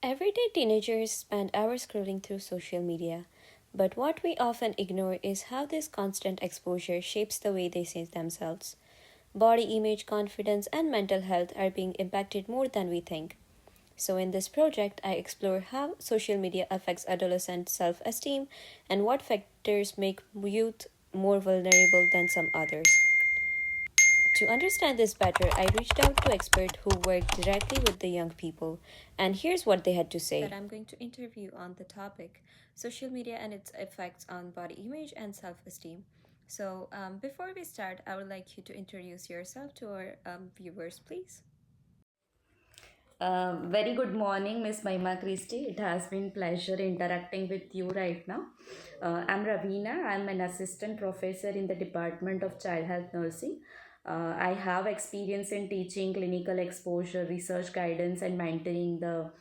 Everyday teenagers spend hours scrolling through social media, but what we often ignore is how this constant exposure shapes the way they see themselves. Body image, confidence, and mental health are being impacted more than we think. So, in this project, I explore how social media affects adolescent self esteem and what factors make youth more vulnerable than some others. To understand this better, I reached out to experts who work directly with the young people, and here's what they had to say. That I'm going to interview on the topic social media and its effects on body image and self esteem. So, before we start, I would like you to introduce yourself to our viewers, please. Very good morning, Miss Mahima Christie. It has been pleasure interacting with you right now. I'm Ravina. I'm an assistant professor in the Department of Child Health Nursing. I have experience in teaching clinical exposure, research guidance, and mentoring the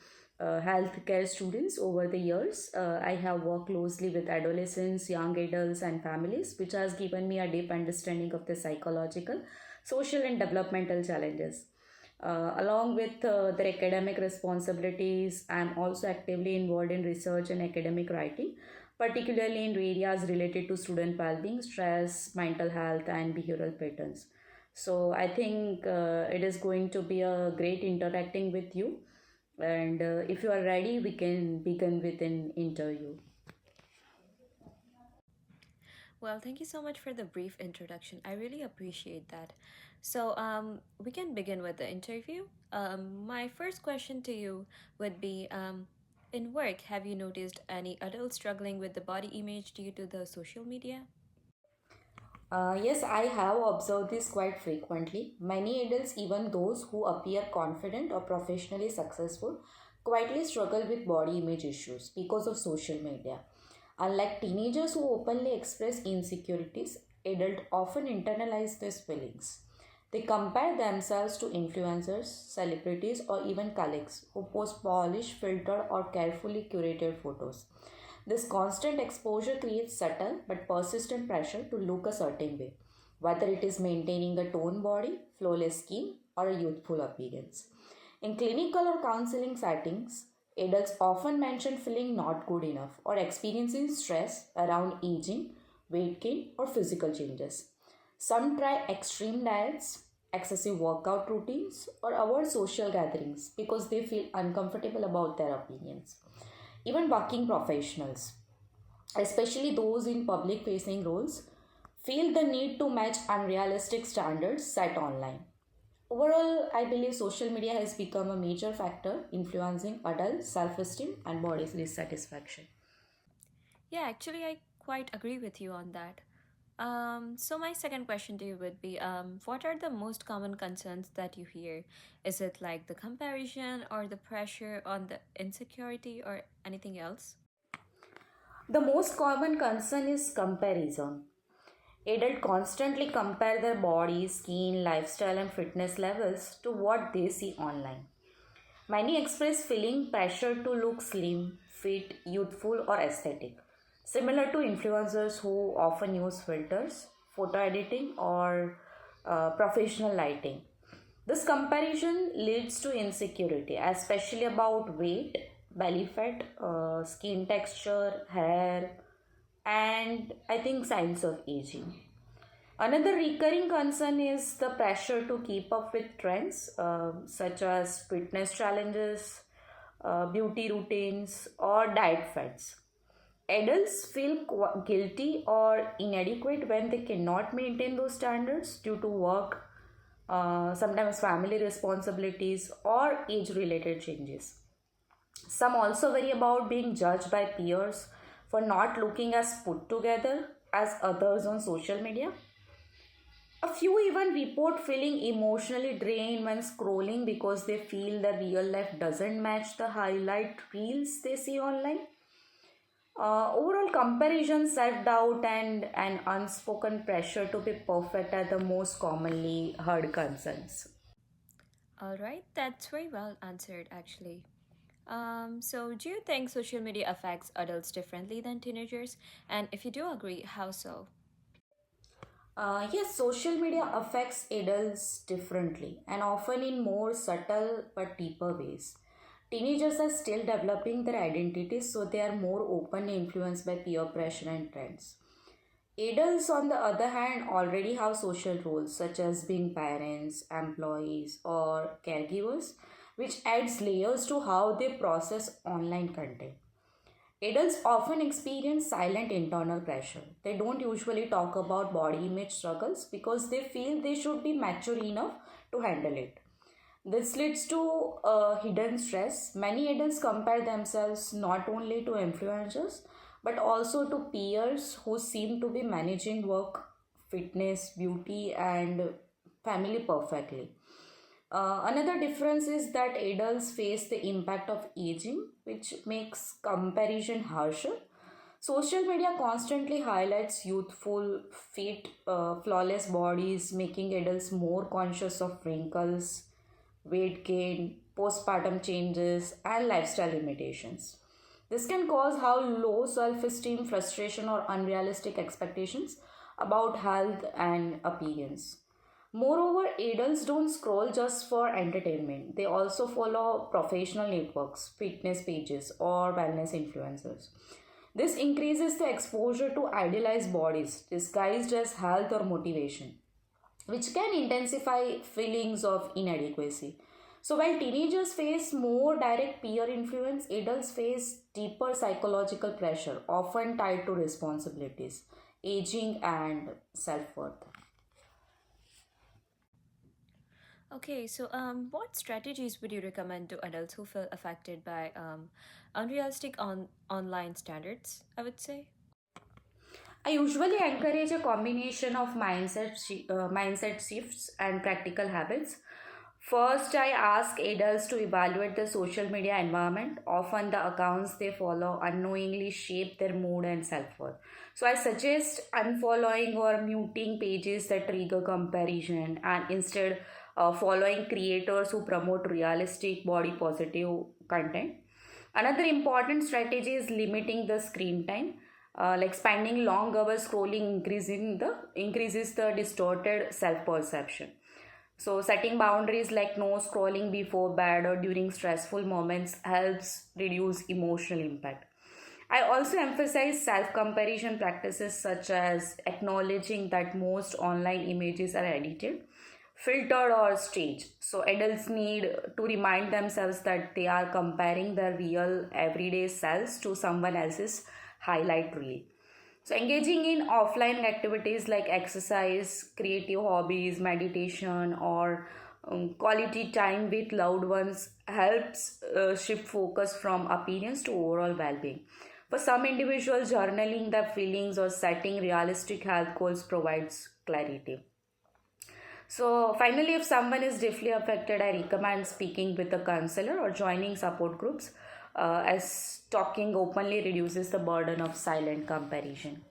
healthcare students over the years. I have worked closely with adolescents, young adults, and families, which has given me a deep understanding of the psychological, social, and developmental challenges. Along with their academic responsibilities, I'm also actively involved in research and academic writing, particularly in areas related to student well-being, stress, mental health, and behavioral patterns. So I think it is going to be a great interacting with you. And if you are ready, we can begin with an interview. Well, thank you so much for the brief introduction. I really appreciate that. So, we can begin with the interview. My first question to you would be in work, have you noticed any adults struggling with the body image due to the social media? Yes, I have observed this quite frequently. Many adults, even those who appear confident or professionally successful, quietly struggle with body image issues because of social media. Unlike teenagers who openly express insecurities, adults often internalize these feelings. They compare themselves to influencers, celebrities, or even colleagues who post polished, filtered, or carefully curated photos. This constant exposure creates subtle but persistent pressure to look a certain way, whether it is maintaining a toned body, flawless skin, or a youthful appearance. In clinical or counseling settings, adults often mention feeling not good enough or experiencing stress around aging, weight gain, or physical changes. Some try extreme diets, excessive workout routines, or avoid social gatherings because they feel uncomfortable about their opinions. Even working professionals, especially those in public facing roles, feel the need to match unrealistic standards set online. Overall, I believe social media has become a major factor influencing adult self esteem and body dissatisfaction. Yeah, actually, I quite agree with you on that. So my second question to you would be, what are the most common concerns that you hear? Is it like the comparison or the pressure on the insecurity or anything else? The most common concern is comparison. Adults constantly compare their body, skin, lifestyle, and fitness levels to what they see online. Many express feeling pressure to look slim, fit, youthful, or aesthetic, similar to influencers who often use filters, photo editing, or professional lighting. This comparison leads to insecurity, especially about weight, belly fat, skin texture, hair, and I think signs of aging. Another recurring concern is the pressure to keep up with trends such as fitness challenges, beauty routines, or diet fads. Adults feel guilty or inadequate when they cannot maintain those standards due to work, sometimes family responsibilities, or age related changes. Some also worry about being judged by peers for not looking as put together as others on social media. A few even report feeling emotionally drained when scrolling because they feel the real life doesn't match the highlight reels they see online. Overall, comparison, self doubt, and an unspoken pressure to be perfect are the most commonly heard concerns. All right, that's very well answered actually. So do you think social media affects adults differently than teenagers? And if you do agree, how so? Yes, social media affects adults differently and often in more subtle but deeper ways. Teenagers are still developing their identities, so they are more openly influenced by peer pressure and trends. Adults, on the other hand, already have social roles such as being parents, employees, or caregivers, which adds layers to how they process online content. Adults often experience silent internal pressure. They don't usually talk about body image struggles because they feel they should be mature enough to handle it. This leads to hidden stress. Many adults compare themselves not only to influencers but also to peers who seem to be managing work, fitness, beauty, and family perfectly. Another difference is that adults face the impact of aging, which makes comparison harsher. Social media constantly highlights youthful, fit, flawless bodies, making adults more conscious of wrinkles, weight gain, postpartum changes, and lifestyle limitations. This can cause how low self esteem, frustration, or unrealistic expectations about health and appearance. Moreover, adults don't scroll just for entertainment. They also follow professional networks, fitness pages, or wellness influencers. This increases the exposure to idealized bodies disguised as health or motivation, which can intensify feelings of inadequacy. So, while teenagers face more direct peer influence, adults face deeper psychological pressure, often tied to responsibilities, aging, and self worth. Okay, so what strategies would you recommend to adults who feel affected by unrealistic online standards? I would say. I usually encourage a combination of mindset shifts and practical habits. First, I ask adults to evaluate the social media environment. Often, the accounts they follow unknowingly shape their mood and self worth. So, I suggest unfollowing or muting pages that trigger comparison and instead following creators who promote realistic, body positive content. Another important strategy is limiting the screen time. Like spending long hours scrolling increases the distorted self perception. So setting boundaries like no scrolling before bed or during stressful moments helps reduce emotional impact. I also emphasize self comparison practices such as acknowledging that most online images are edited, filtered, or staged. So, adults need to remind themselves that they are comparing their real everyday selves to someone else's highlight reel. So, engaging in offline activities like exercise, creative hobbies, meditation, or quality time with loved ones helps shift focus from appearance to overall well being. For some individuals, journaling their feelings or setting realistic health goals provides clarity. So, finally, if someone is deeply affected, I recommend speaking with a counselor or joining support groups, as talking openly reduces the burden of silent comparison.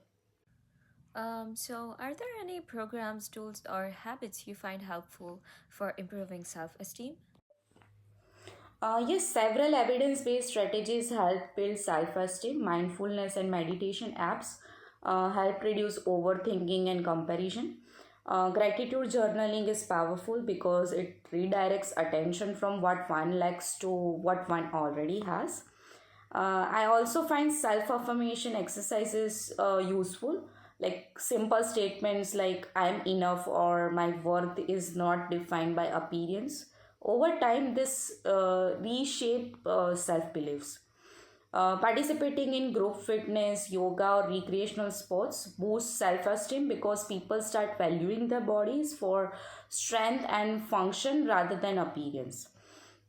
So, are there any programs, tools, or habits you find helpful for improving self esteem? Yes, several evidence based strategies help build self esteem. Mindfulness and meditation apps help reduce overthinking and comparison. Gratitude journaling is powerful because it redirects attention from what one lacks to what one already has. I also find self affirmation exercises useful, like simple statements like I am enough or my worth is not defined by appearance. Over time, this reshape self beliefs. Participating in group fitness, yoga, or recreational sports boosts self esteem because people start valuing their bodies for strength and function rather than appearance.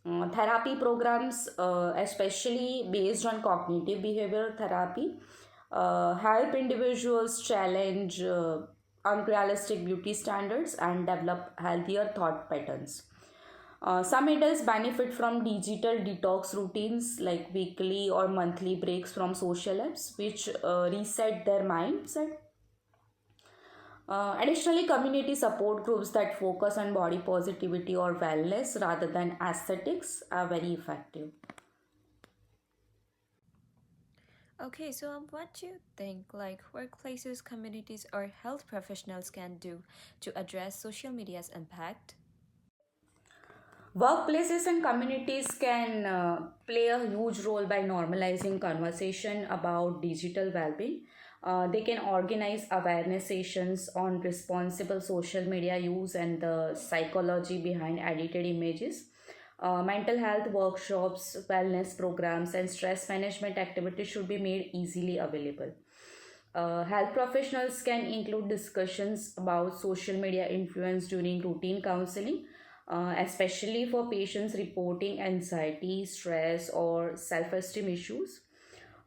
Therapy programs, especially based on cognitive behavioral therapy, help individuals challenge unrealistic beauty standards and develop healthier thought patterns. Some adults benefit from digital detox routines like weekly or monthly breaks from social apps, which reset their mindset. Additionally, community support groups that focus on body positivity or wellness rather than aesthetics are very effective. Okay, so what do you think like workplaces, communities, or health professionals can do to address social media's impact? Workplaces and communities can play a huge role by normalizing conversation about digital well-being. They can organize awareness sessions on responsible social media use and the psychology behind edited images. Mental health workshops, wellness programs, and stress management activities should be made easily available. Health professionals can include discussions about social media influence during routine counseling, especially for patients reporting anxiety, stress, or self esteem issues.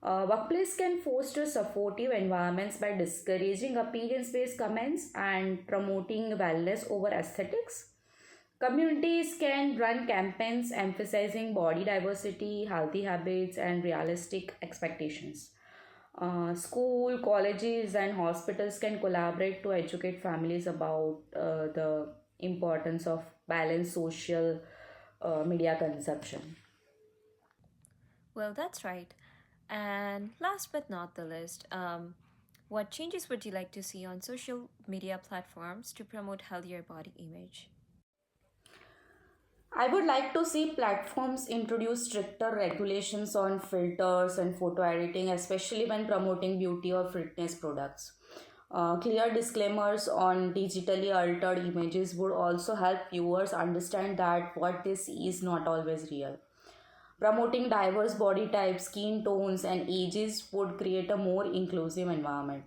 Workplace can foster supportive environments by discouraging appearance based comments and promoting wellness over aesthetics. Communities can run campaigns emphasizing body diversity, healthy habits, and realistic expectations. School, colleges, and hospitals can collaborate to educate families about the importance of balanced social media consumption. Well, that's right. And last but not the least, what changes would you like to see on social media platforms to promote healthier body image? I would like to see platforms introduce stricter regulations on filters and photo editing, especially when promoting beauty or fitness products. Clear disclaimers on digitally altered images would also help viewers understand that what they see is not always real. Promoting diverse body types, skin tones, and ages would create a more inclusive environment.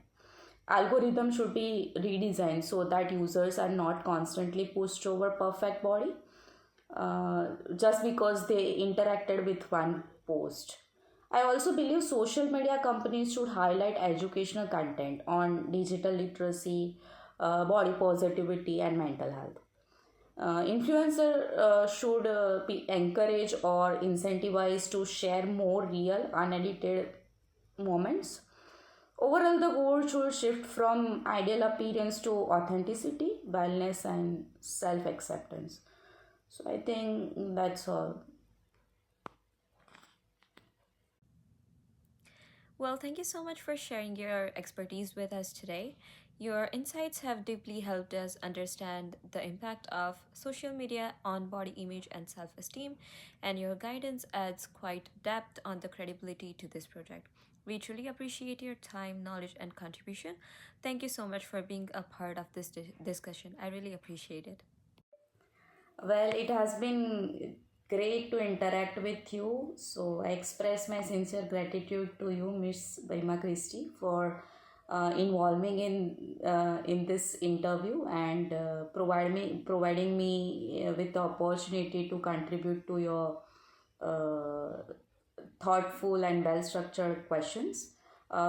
Algorithms should be redesigned so that users are not constantly pushed over perfect body just because they interacted with one post. I also believe social media companies should highlight educational content on digital literacy, body positivity, and mental health. Influencer should be encouraged or incentivized to share more real, unedited moments. Overall, the goal should shift from ideal appearance to authenticity, wellness, and self acceptance. So, I think that's all. Well, thank you so much for sharing your expertise with us today. Your insights have deeply helped us understand the impact of social media on body image and self esteem, and your guidance adds quite depth on the credibility to this project. We truly appreciate your time, knowledge, and contribution. Thank you so much for being a part of this discussion. I really appreciate it. Well, it has been great to interact with you. So I express my sincere gratitude to you, Miss Baima Christie, for involving in this interview and providing me with the opportunity to contribute to your uh, thoughtful and well structured questions,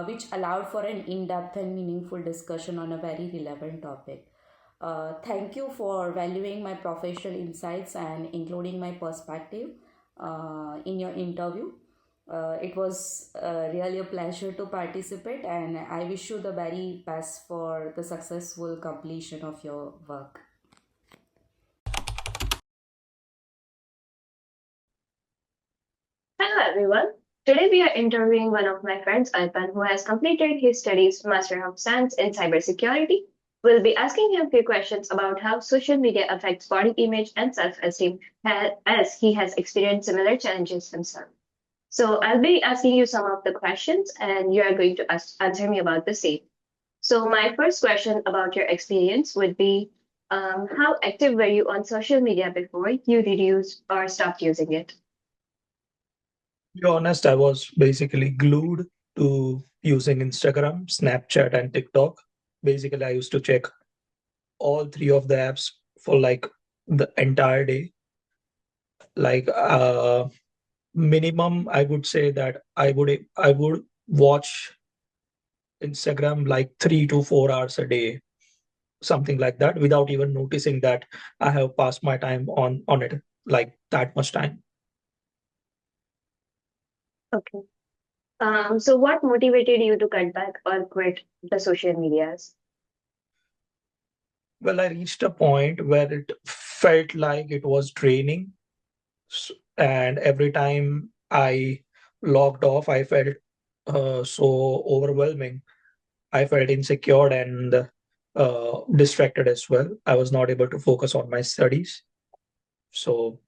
which allowed for an in depth and meaningful discussion on a very relevant topic. Thank you for valuing my professional insights and including my perspective in your interview. It was really a pleasure to participate, and I wish you the very best for the successful completion of your work. Hello everyone. Today we are interviewing one of my friends, Arpan, who has completed his studies Master of Science in Cybersecurity. We'll be asking him a few questions about how social media affects body image and self-esteem, as he has experienced similar challenges himself. So I'll be asking you some of the questions, and you are going to answer me about the same. So my first question about your experience would be, how active were you on social media before you reduced or stopped using it? To be honest, I was basically glued to using Instagram, Snapchat, and TikTok. Basically, I used to check all three of the apps for like the entire day. Like minimum, I would say that I would watch Instagram like 3 to 4 hours a day, something like that, without even noticing that I have passed my time on it like that much time. Okay. So what motivated you to cut back or quit the social medias? Well, I reached a point where it felt like it was draining. And every time I logged off, I felt so overwhelming. I felt insecure and distracted as well. I was not able to focus on my studies. So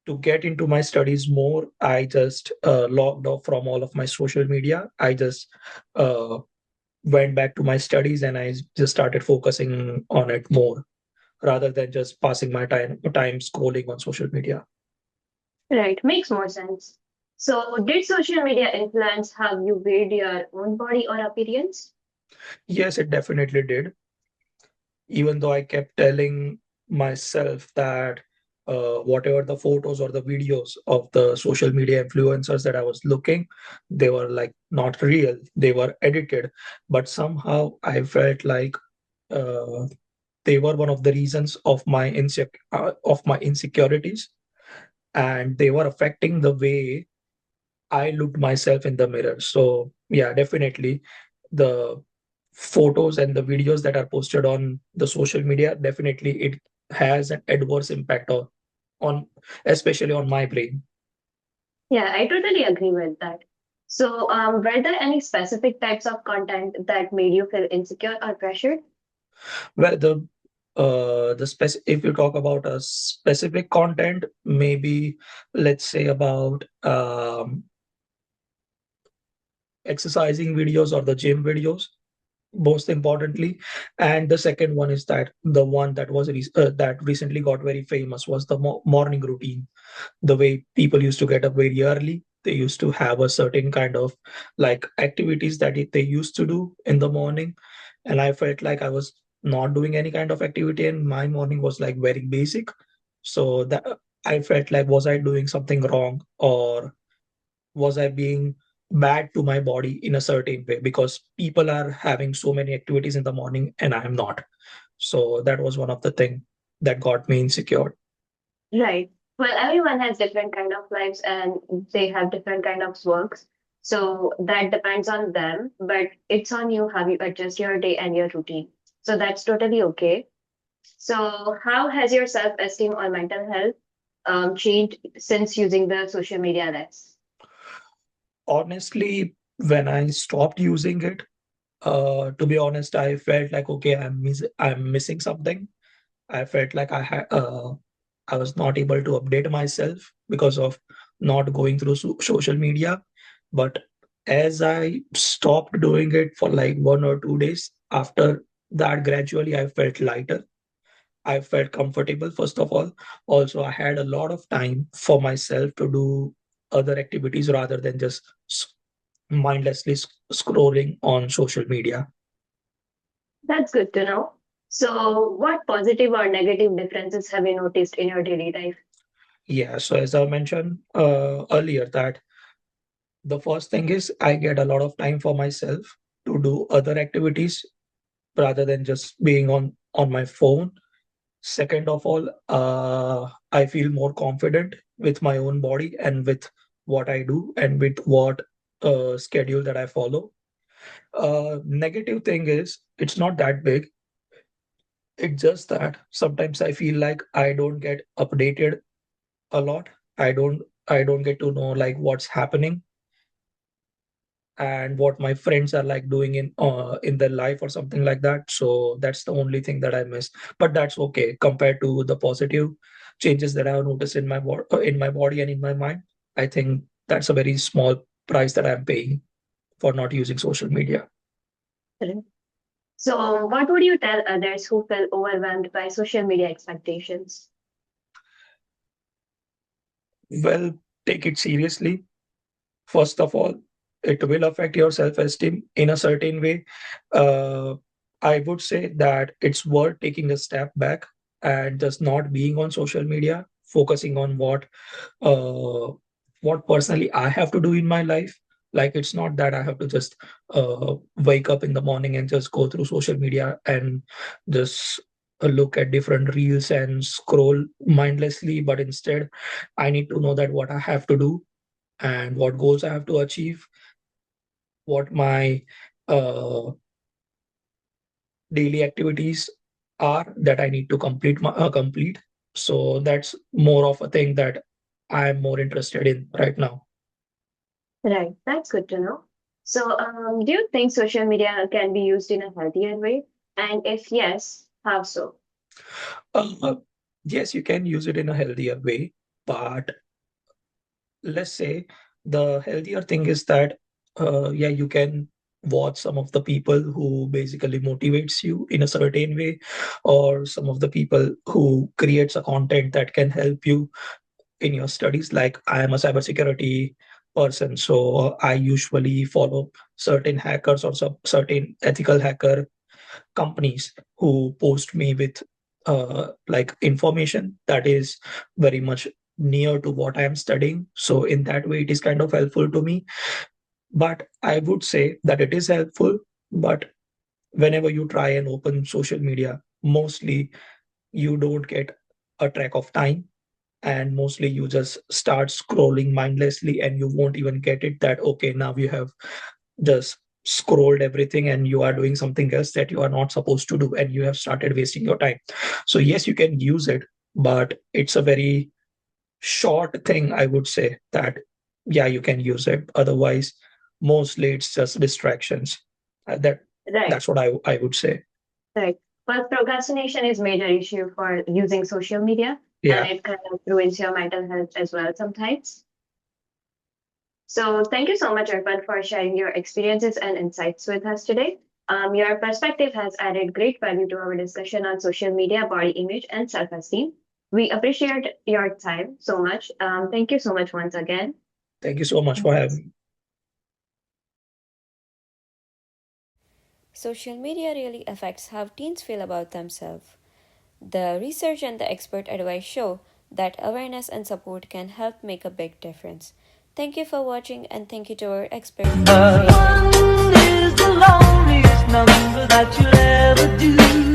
To get into my studies more, I just logged off from all of my social media. I just uh, went back to my studies and I just started focusing on it more rather than just passing my time scrolling on social media. Right, makes more sense. So, did social media influence how you viewed your own body or appearance? Yes, it definitely did. Even though I kept telling myself that whatever the photos or the videos of the social media influencers that I was looking, they were like not real, they were edited. But somehow I felt like uh, they were one of the reasons of my insecurities, and they were affecting the way I looked myself in the mirror. So yeah, definitely the photos and the videos that are posted on the social media, definitely it has an adverse impact on especially on my brain. Yeah, I totally agree with that. So, were there any specific types of content that made you feel insecure or pressured? Well, if you talk about a specific content, maybe let's say about exercising videos or the gym videos, most importantly. And the second one is that the one that that recently got very famous was the morning routine. The way people used to get up very early, they used to have a certain kind of like activities that they used to do in the morning, and I felt like I was not doing any kind of activity and my morning was like very basic. So that I felt like, was I doing something wrong, or was I being bad to my body in a certain way, because people are having so many activities in the morning and I am not. So that was one of the thing that got me insecure. Right. Well, everyone has different kind of lives and they have different kind of works. So that depends on them, but it's on you how you adjust your day and your routine. So that's totally okay. So how has your self-esteem or mental health changed since using the social media less? Honestly, when I stopped using it, to be honest, I felt like, okay, I'm missing something. I felt like I was not able to update myself because of not going through social media. But as I stopped doing it for like 1 or 2 days, after that, gradually I felt lighter. I felt comfortable, first of all. Also, I had a lot of time for myself to do other activities rather than just mindlessly scrolling on social media. That's good to know. So what positive or negative differences have you noticed in your daily life? Yeah, so as I mentioned earlier, that the first thing is I get a lot of time for myself to do other activities rather than just being on my phone. Second of all, I feel more confident with my own body and with what I do and with what schedule that I follow. Negative thing is it's not that big. It's just that sometimes I feel like I don't get updated a lot. I don't get to know like what's happening and what my friends are like doing in their life or something like that. So that's the only thing that I miss. But that's okay compared to the positive changes that I have noticed in my body and in my mind. I think that's a very small price that I'm paying for not using social media. Correct. So what would you tell others who feel overwhelmed by social media expectations? Well, take it seriously. First of all, it will affect your self-esteem in a certain way. uh, I would say that it's worth taking a step back and just not being on social media, focusing on uh, what personally I have to do in my life. Like, it's not that I have to just wake up in the morning and just go through social media and just look at different reels and scroll mindlessly, but instead I need to know that what I have to do and what goals I have to achieve, what my uh, daily activities are that I need to complete. So that's more of a thing that I'm more interested in right now. Right, that's good to know. So do you think social media can be used in a healthier way? And if yes, how so? Uh, yes, you can use it in a healthier way. But let's say the healthier thing is that yeah, you can watch some of the people who basically motivates you in a certain way, or some of the people who creates a content that can help you in your studies. Like I am a cybersecurity person, so I usually follow certain hackers or certain ethical hacker companies who post me with like information that is very much near to what I am studying. So in that way, it is kind of helpful to me. But I would say that it is helpful. But whenever you try and open social media, mostly you don't get a track of time, and mostly you just start scrolling mindlessly and you won't even get it that okay, now you have just scrolled everything and you are doing something else that you are not supposed to do, and you have started wasting your time. So yes, you can use it, but it's a very short thing, I would say, that yeah, you can use it. Otherwise, mostly it's just distractions. That Right, that's what I would say. right. Well, procrastination is major issue for using social media, and Yeah. it kind of ruins your mental health as well sometimes. So thank you so much, Arpan, for sharing your experiences and insights with us today. Your perspective has added great value to our discussion on social media, body image, and self-esteem. We appreciate your time so much. Thank you so much once again. Thank you so much for having me. Social media really affects how teens feel about themselves. The research and the expert advice show that awareness and support can help make a big difference. Thank you for watching, and thank you to our expert for sharing their One insights. is the loneliest number that you'll ever do.